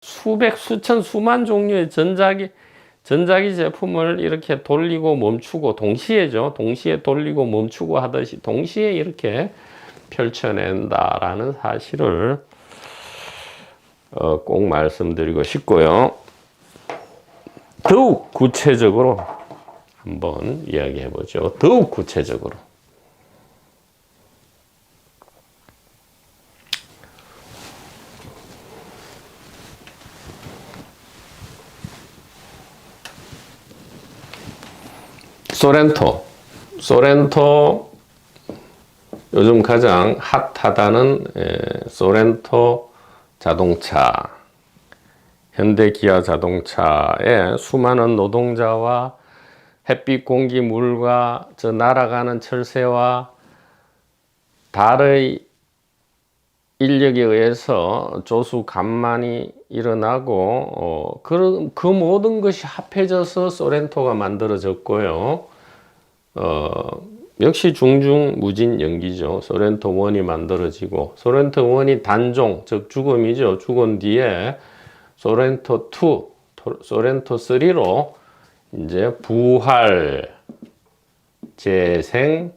수백, 수천, 수만 종류의 전자기 제품을 이렇게 돌리고 멈추고 동시에죠. 동시에 돌리고 멈추고 하듯이 동시에 이렇게 펼쳐낸다라는 사실을 꼭 말씀드리고 싶고요. 더욱 구체적으로 한번 이야기해 보죠. 더욱 구체적으로. 소렌토 요즘 가장 핫하다는 소렌토 자동차, 현대 기아 자동차의 수많은 노동자와 햇빛, 공기, 물과 저 날아가는 철새와 달의 인력에 의해서 조수 간만이 일어나고 그 모든 것이 합해져서 소렌토가 만들어졌고요. 역시 중중무진연기죠. 소렌토 1이 만들어지고 소렌토 1이 단종, 즉 죽음이죠. 죽은 뒤에 소렌토 2, 소렌토 3로 이제 부활, 재생,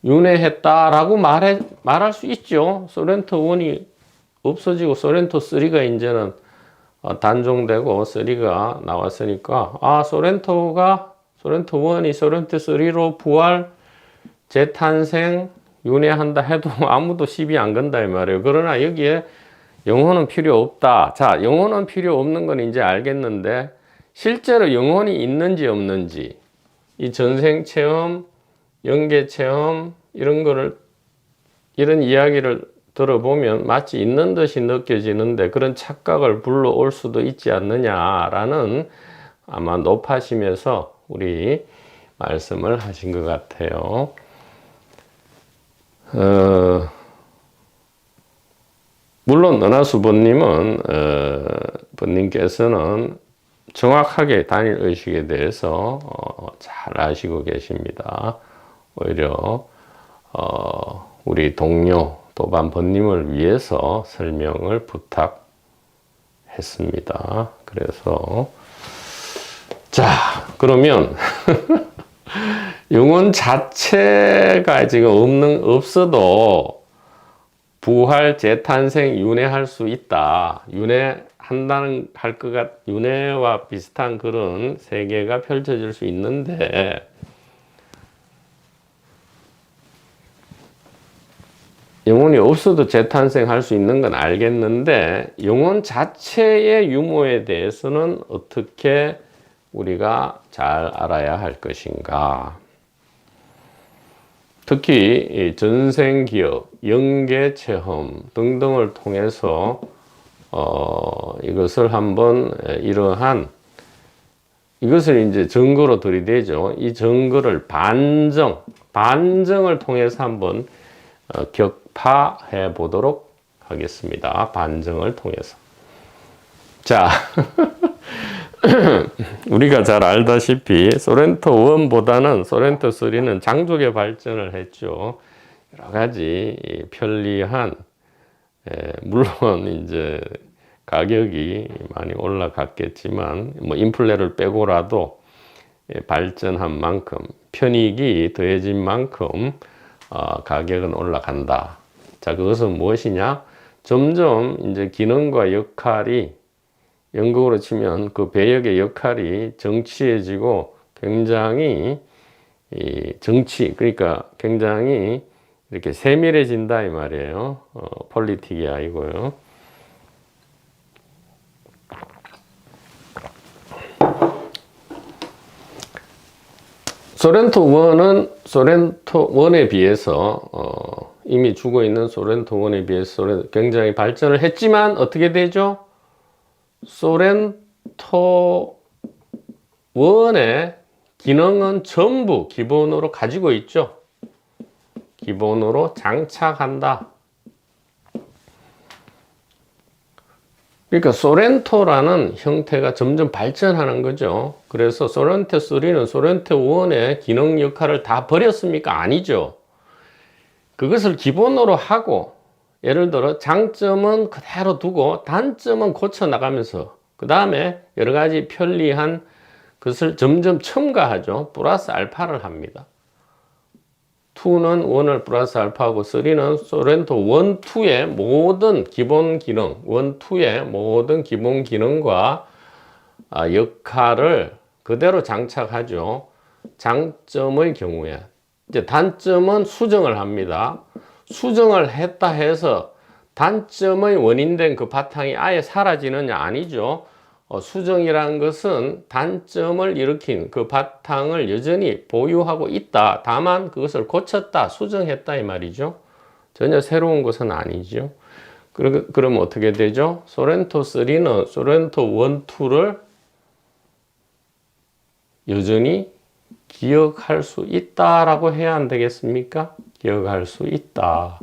윤회했다라고 말할 수 있죠. 소렌토 1이 없어지고 소렌토 3가 이제는 단종되고 3가 나왔으니까 소렌토 1이 소렌토 3로 부활, 재탄생, 윤회한다 해도 아무도 시비 안 건다 이 말이에요. 그러나 여기에 영혼은 필요 없다. 자, 영혼은 필요 없는 건 이제 알겠는데 실제로 영혼이 있는지 없는지 이 전생 체험, 영계 체험 이런 이야기를 들어보면 마치 있는 듯이 느껴지는데 그런 착각을 불러올 수도 있지 않느냐라는 아마 높아심에서 우리 말씀을 하신 것 같아요. 물론 은하수 번님께서는 정확하게 단일 의식에 대해서 잘 아시고 계십니다. 오히려 우리 동료 도반 번님을 위해서 설명을 부탁했습니다. 그래서 자, 그러면 영혼 자체가 지금 없어도 부활, 재탄생, 윤회할 수 있다. 윤회와 비슷한 그런 세계가 펼쳐질 수 있는데, 영혼이 없어도 재탄생할 수 있는 건 알겠는데, 영혼 자체의 유무에 대해서는 어떻게 우리가 잘 알아야 할 것인가. 특히 전생기억, 영계체험 등등을 통해서 이것을 한번 이것을 이제 증거로 들이대죠. 이 증거를 반증을 통해서 한번 격파해 보도록 하겠습니다. 반증을 통해서. 자, 우리가 잘 알다시피 소렌토 1보다는 소렌토 3는 장족의 발전을 했죠. 여러 가지 편리한, 물론 이제 가격이 많이 올라갔겠지만 뭐 인플레를 빼고라도 발전한 만큼 편익이 더해진 만큼 가격은 올라간다. 자, 그것은 무엇이냐? 점점 이제 기능과 역할이 연극으로 치면 그 배역의 역할이 정치해지고 굉장히 그러니까 굉장히 이렇게 세밀해진다 이 말이에요. 폴리틱이 아니고요. 소렌토 1에 비해서 이미 죽어 있는 소렌토 1에 비해서 굉장히 발전을 했지만 어떻게 되죠? 소렌토 1의 기능은 전부 기본으로 가지고 있죠. 기본으로 장착한다. 그러니까 소렌토라는 형태가 점점 발전하는 거죠. 그래서 소렌토 3는 소렌토 1의 기능 역할을 다 버렸습니까? 아니죠. 그것을 기본으로 하고 예를 들어 장점은 그대로 두고 단점은 고쳐 나가면서 그 다음에 여러 가지 편리한 것을 점점 첨가하죠. 플러스 알파를 합니다. 2는 1을 플러스 알파하고 3는 소렌토 1, 2의 모든 기본 기능, 1, 2의 모든 기본 기능과 역할을 그대로 장착하죠. 장점의 경우에 이제 단점은 수정을 합니다. 수정을 했다 해서 단점의 원인된 그 바탕이 아예 사라지느냐? 아니죠. 수정이라는 것은 단점을 일으킨 그 바탕을 여전히 보유하고 있다. 다만 그것을 고쳤다, 수정했다 이 말이죠. 전혀 새로운 것은 아니죠. 그러면 어떻게 되죠? 소렌토 3는 소렌토 1, 2를 여전히 기억할 수 있다라고 해야 안 되겠습니까? 기억할 수 있다.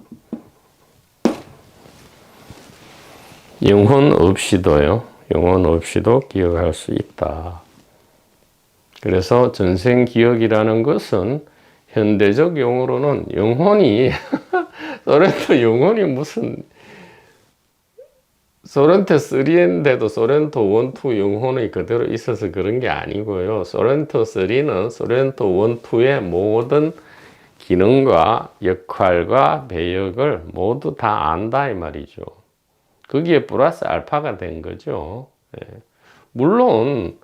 영혼 없이도요. 영혼 없이도 기억할 수 있다. 그래서 전생 기억이라는 것은 현대적 용어로는 영혼이 소렌토 영혼이 무슨 소렌토 3인데도 소렌토 1, 2 영혼이 그대로 있어서 그런 게 아니고요. 소렌토 3는 소렌토 1, 2의 모든 기능과 역할과 배역을 모두 다 안다 이 말이죠. 거기에 플러스 알파가 된 거죠. 물론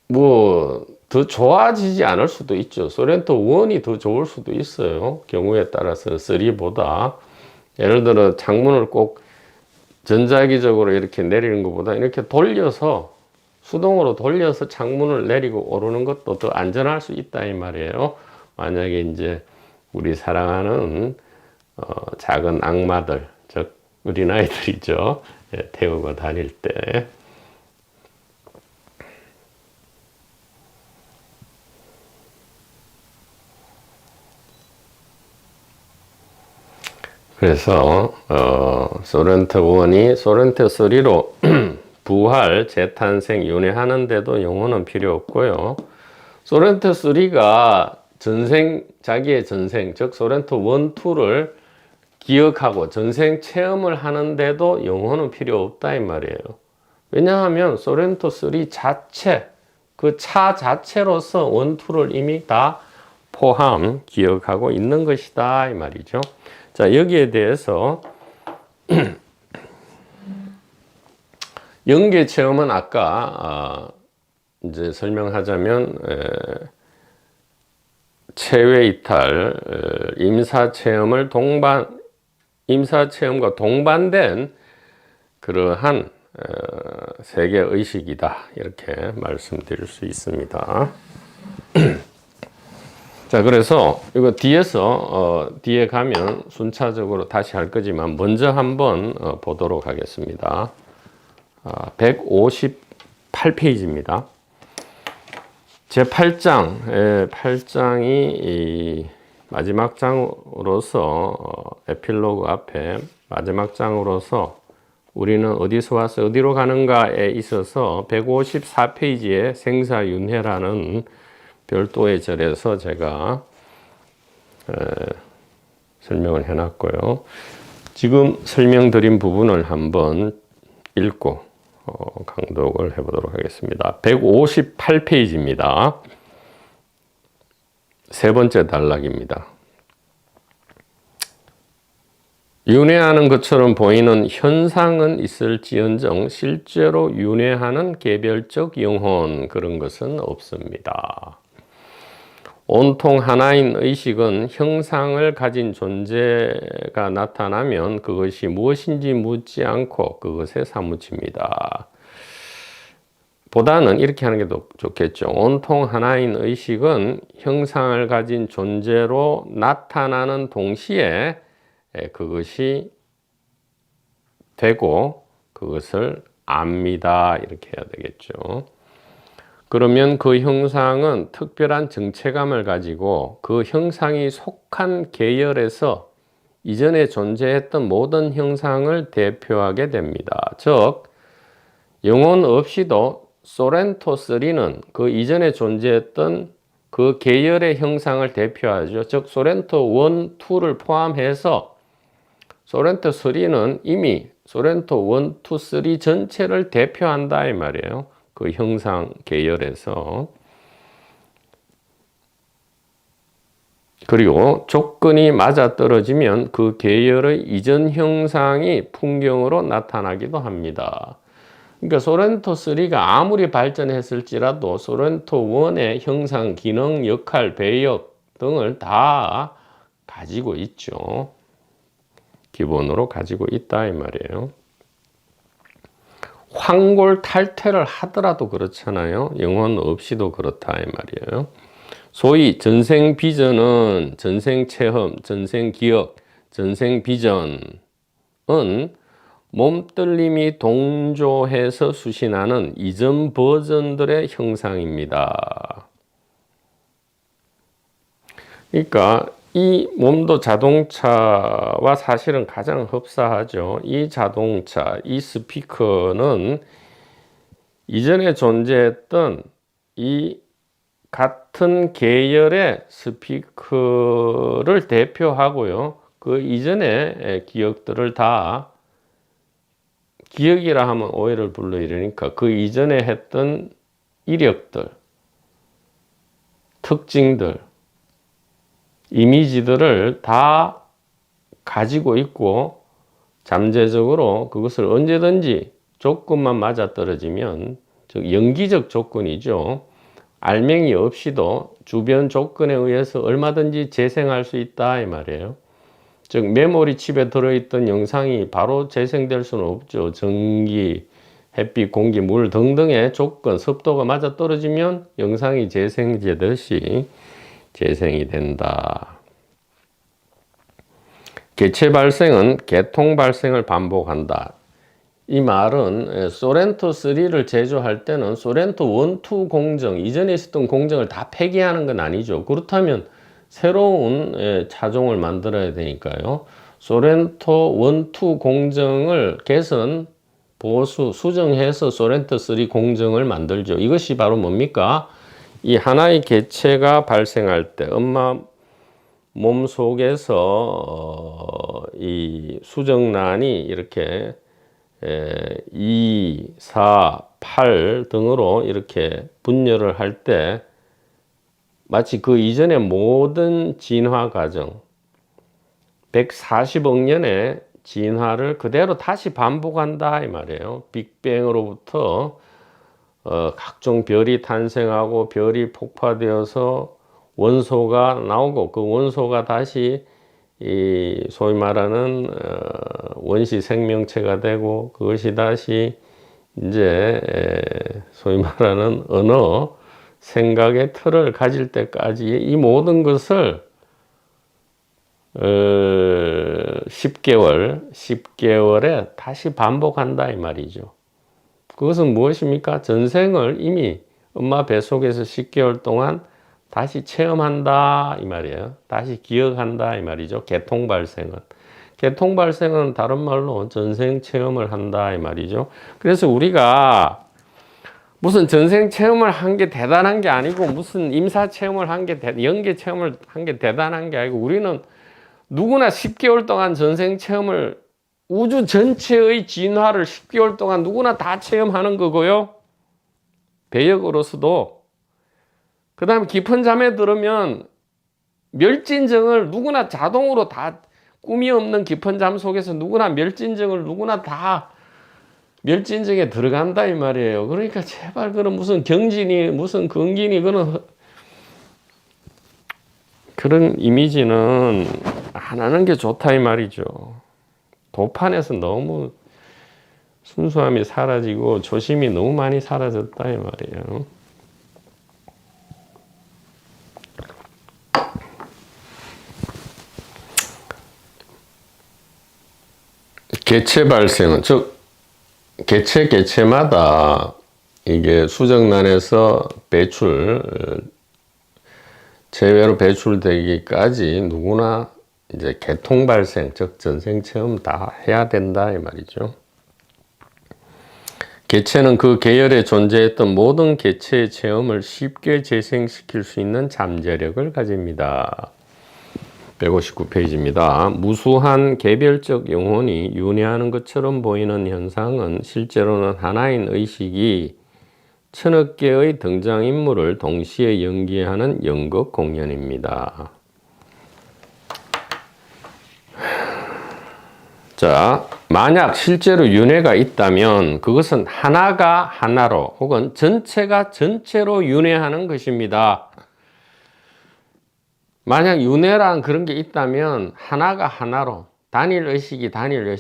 뭐 더 좋아지지 않을 수도 있죠. 소렌토 1이 더 좋을 수도 있어요. 경우에 따라서 3보다. 예를 들어 창문을 꼭 전자기적으로 이렇게 내리는 것보다 이렇게 돌려서 수동으로 돌려서 창문을 내리고 오르는 것도 더 안전할 수 있다 이 말이에요. 만약에 이제 우리 사랑하는 작은 악마들, 즉 어린아이들이죠. 태우고 다닐 때. 그래서 소렌토 1이 소렌토 3로 부활, 재탄생, 윤회하는데도 영혼은 필요 없고요. 소렌토 3가 자기의 전생, 즉 소렌토 1, 2를 기억하고 전생 체험을 하는데도 영혼은 필요 없다 이 말이에요. 왜냐하면 소렌토 3 자체, 그 차 자체로서 1, 2를 이미 다 포함, 기억하고 있는 것이다 이 말이죠. 자, 여기에 대해서 연계 체험은 아까 이제 설명하자면 체외 이탈, 임사 체험과 동반된 그러한 세계 의식이다 이렇게 말씀드릴 수 있습니다. 자, 그래서 이거 뒤에 가면 순차적으로 다시 할 거지만 먼저 한번 보도록 하겠습니다. 158페이지입니다. 제 8장이 마지막 장으로서 에필로그 앞에 마지막 장으로서 우리는 어디서 와서 어디로 가는가에 있어서 154페이지에 생사윤회라는 별도의 절에서 제가 설명을 해놨고요. 지금 설명드린 부분을 한번 읽고 강독을 해보도록 하겠습니다. 158페이지입니다. 세 번째 단락입니다. 윤회하는 것처럼 보이는 현상은 있을지언정 실제로 윤회하는 개별적 영혼 그런 것은 없습니다. 온통 하나인 의식은 형상을 가진 존재가 나타나면 그것이 무엇인지 묻지 않고 그것에 사무칩니다. 보다는 이렇게 하는 게 더 좋겠죠. 온통 하나인 의식은 형상을 가진 존재로 나타나는 동시에 그것이 되고 그것을 압니다. 이렇게 해야 되겠죠. 그러면 그 형상은 특별한 정체감을 가지고 그 형상이 속한 계열에서 이전에 존재했던 모든 형상을 대표하게 됩니다. 즉, 영혼 없이도 소렌토 3는 그 이전에 존재했던 그 계열의 형상을 대표하죠. 즉, 소렌토 1, 2를 포함해서 소렌토 3는 이미 소렌토 1, 2, 3 전체를 대표한다 이 말이에요. 그 형상 계열에서. 그리고 조건이 맞아떨어지면 그 계열의 이전 형상이 풍경으로 나타나기도 합니다. 그러니까 소렌토 3가 아무리 발전했을지라도 소렌토 1의 형상, 기능, 역할, 배역 등을 다 가지고 있죠. 기본으로 가지고 있다 이 말이에요. 황골 탈퇴를 하더라도 그렇잖아요. 영혼 없이도 그렇다 이 말이에요. 소위 전생 비전은 전생 체험, 전생 기억, 전생 비전은 몸떨림이 동조해서 수신하는 이전 버전들의 형상입니다. 그러니까 이 몸도 자동차와 사실은 가장 흡사하죠. 이 자동차, 이 스피커는 이전에 존재했던 이 같은 계열의 스피커를 대표하고요. 그 이전의 기억들을 다, 기억이라 하면 오해를 불러 이러니까 그 이전에 했던 이력들, 특징들, 이미지들을 다 가지고 있고 잠재적으로 그것을 언제든지 조건만 맞아떨어지면, 즉 연기적 조건이죠. 알맹이 없이도 주변 조건에 의해서 얼마든지 재생할 수 있다 이 말이에요. 즉 메모리 칩에 들어있던 영상이 바로 재생될 수는 없죠. 전기, 햇빛, 공기, 물 등등의 조건, 습도가 맞아떨어지면 영상이 재생되듯이 재생이 된다. 개체 발생은 개통 발생을 반복한다. 이 말은 소렌토 3를 제조할 때는 소렌토 1, 2 공정, 이전에 있었던 공정을 다 폐기하는 건 아니죠. 그렇다면 새로운 차종을 만들어야 되니까요. 소렌토 1, 2 공정을 개선, 보수, 수정해서 소렌토 3 공정을 만들죠. 이것이 바로 뭡니까? 이 하나의 개체가 발생할 때 엄마 몸 속에서 이 수정란이 이렇게 2, 4, 8 등으로 이렇게 분열을 할 때 마치 그 이전의 모든 진화 과정, 140억 년의 진화를 그대로 다시 반복한다 이 말이에요. 빅뱅으로부터 각종 별이 탄생하고 별이 폭파되어서 원소가 나오고 그 원소가 다시 이 소위 말하는 원시 생명체가 되고 그것이 다시 이제 소위 말하는 언어, 생각의 틀을 가질 때까지 이 모든 것을 10개월에 다시 반복한다 이 말이죠. 그것은 무엇입니까? 전생을 이미 엄마 뱃속에서 10개월 동안 다시 체험한다 이 말이에요. 다시 기억한다 이 말이죠. 개통 발생은. 개통 발생은 다른 말로 전생 체험을 한다 이 말이죠. 그래서 우리가 무슨 전생 체험을 한 게 대단한 게 아니고 무슨 임사 체험을 한 게 연계 체험을 한 게 대단한 게 아니고 우리는 누구나 10개월 동안 전생 체험을 우주 전체의 진화를 10개월 동안 누구나 다 체험하는 거고요. 배역으로서도. 그 다음에 깊은 잠에 들으면 멸진정을 누구나 자동으로 다 꿈이 없는 깊은 잠 속에서 누구나 멸진정을 누구나 다 멸진정에 들어간다 이 말이에요. 그러니까 제발 그런 무슨 경진이 무슨 근긴이 그런 이미지는 안 하는 게 좋다 이 말이죠. 도판에서 너무 순수함이 사라지고 조심이 너무 많이 사라졌다 이 말이에요. 개체 발생은 즉 개체마다 이게 수정란에서 제외로 배출되기까지 누구나 이제 개통 발생, 즉 전생 체험 다 해야 된다 이 말이죠. 개체는 그 계열에 존재했던 모든 개체의 체험을 쉽게 재생시킬 수 있는 잠재력을 가집니다. 159페이지입니다. 무수한 개별적 영혼이 윤회하는 것처럼 보이는 현상은 실제로는 하나인 의식이 천억 개의 등장인물을 동시에 연기하는 연극 공연입니다. 자, 만약 실제로 윤회가 있다면 그것은 하나가 하나로 혹은 전체가 전체로 윤회하는 것입니다. 만약 윤회란 그런 게 있다면 하나가 하나로, 단일 의식이 단일 의식